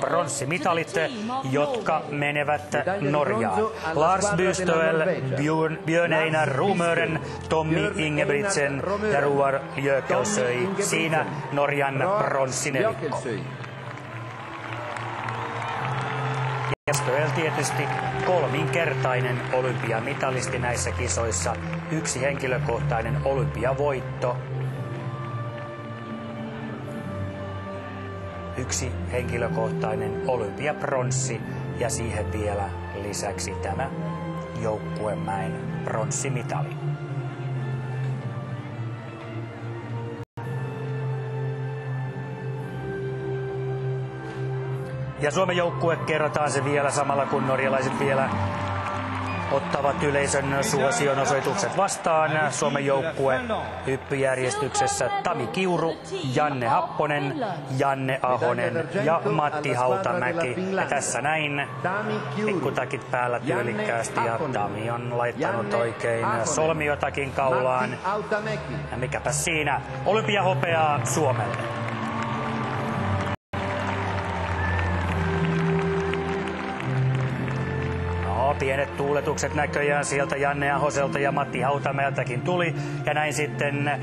Pronssimitalit, jotka menevät Norjaan. Lars Bystøel, Björn Einar Rumören, Tommy Ingebrigtsen ja Roar Jökelsöi. Siinä Norjan pronssinelikko. Bystøel tietysti kolminkertainen olympiamitalisti näissä kisoissa. 1 henkilökohtainen olympiavoitto. 1 henkilökohtainen olympiapronssi ja siihen vielä lisäksi tämä joukkuemäen pronssimitali. Ja Suomen joukkue kerrotaan se vielä samalla, kun norjalaiset vielä ottavat yleisön suosionosoitukset vastaan. Suomen joukkue hyppyjärjestyksessä Tami Kiuru, Janne Happonen, Janne Ahonen ja Matti Hautamäki. Ja tässä näin pikkutakit päällä tyylikkäästi ja Tami on laittanut oikein solmiotakin kaulaan. Ja mikäpä siinä, olympiahopeaa Suomelle. Pienet tuuletukset näköjään sieltä Janne Ahoselta ja Matti Hautamäeltäkin tuli. Ja näin sitten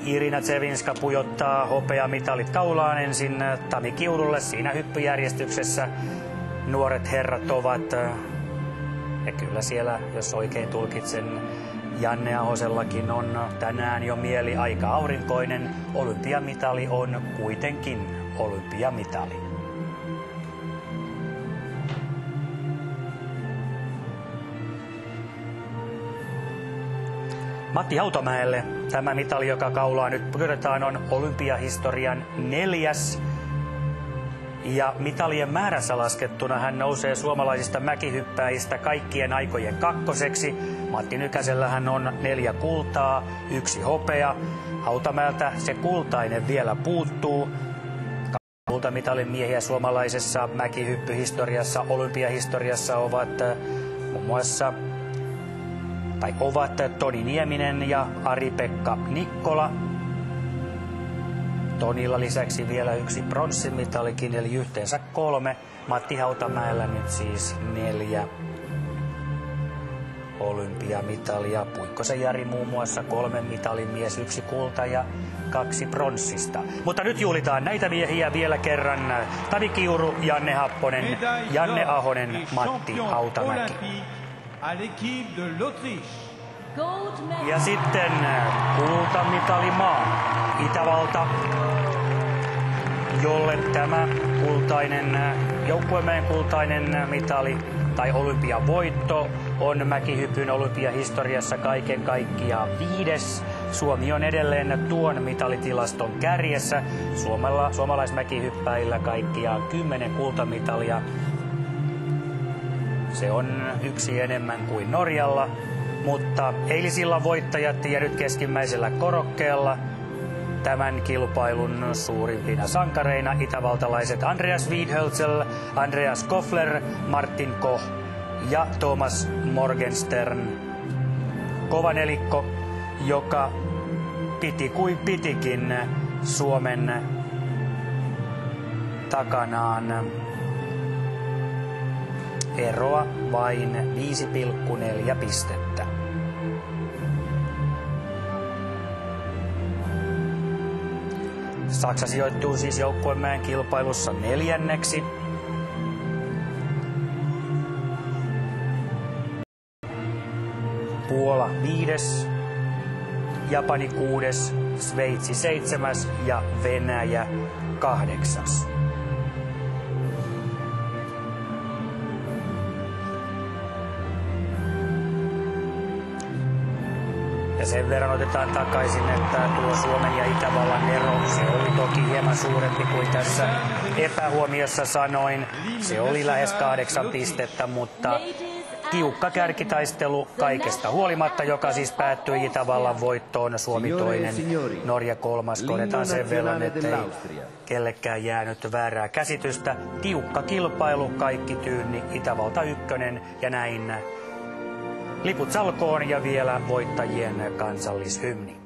Irina Tsevinska pujottaa hopeamitalit kaulaan ensin Tami Kiurulle siinä hyppyjärjestyksessä. Nuoret herrat ovat, ja kyllä siellä, jos oikein tulkitsen, Janne Ahosellakin on tänään jo mieli aika aurinkoinen. Olympiamitali on kuitenkin olympiamitali. Matti Hautamäelle tämä mitali, joka kaulaa nyt pudotetaan, on olympiahistorian 4. Ja mitalien määrässä laskettuna hän nousee suomalaisista mäkihyppääjistä kaikkien aikojen 2. Matti Nykäsellä hän on 4 kultaa, 1 hopea. Hautamäeltä se kultainen vielä puuttuu. Kultamitalin miehiä suomalaisessa mäkihyppyhistoriassa, olympiahistoriassa ovat muun muassa ovat Toni Nieminen ja Ari-Pekka Nikkola. Tonilla lisäksi vielä 1 pronssimitalikin, eli yhteensä 3. Matti Hautamäellä nyt siis 4 olympiamitalia. Puikkosen Jari muun muassa 3 mitalin mies, 1 kulta ja 2 pronssista. Mutta nyt juhlitaan näitä miehiä vielä kerran. Tami Kiuru, Janne Happonen, Janne Ahonen, Matti Hautamäki. Ja sitten kultamitalimaa Itävalta, jolle tämä kultainen, joukkuemäen kultainen mitali tai olympiavoitto on mäkihypyn olympiahistoriassa kaiken kaikkiaan 5. Suomi on edelleen tuon mitalitilaston kärjessä. Suomalaismäkihyppäillä kaikkiaan 10 kultamitalia. Se on 1 enemmän kuin Norjalla, mutta eilisillan voittajat ja nyt keskimmäisellä korokkeella tämän kilpailun suurimpina sankareina itävaltalaiset Andreas Wiedhölzel, Andreas Koffler, Martin Koch ja Thomas Morgenstern. Kova nelikko, joka piti kuin pitikin Suomen takanaan. Eroa vain 5,4 pistettä. Saksa sijoittuu siis joukkuemäen kilpailussa 4. Puola 5. Japani 6. Sveitsi 7. ja Venäjä 8. Ja sen verran otetaan takaisin, että tuo Suomen ja Itävallan ero, se oli toki hieman suurempi kuin tässä epähuomiossa sanoin. Se oli lähes 8 pistettä, mutta tiukka kärkitaistelu kaikesta huolimatta, joka siis päättyi Itävallan voittoon. Suomi 2, Norja 3. Korjataan sen verran, ettei kellekään jäänyt väärää käsitystä. Tiukka kilpailu, kaikki tyynni, Itävalta 1 ja näin. Liput salkoon ja vielä voittajien kansallishymni.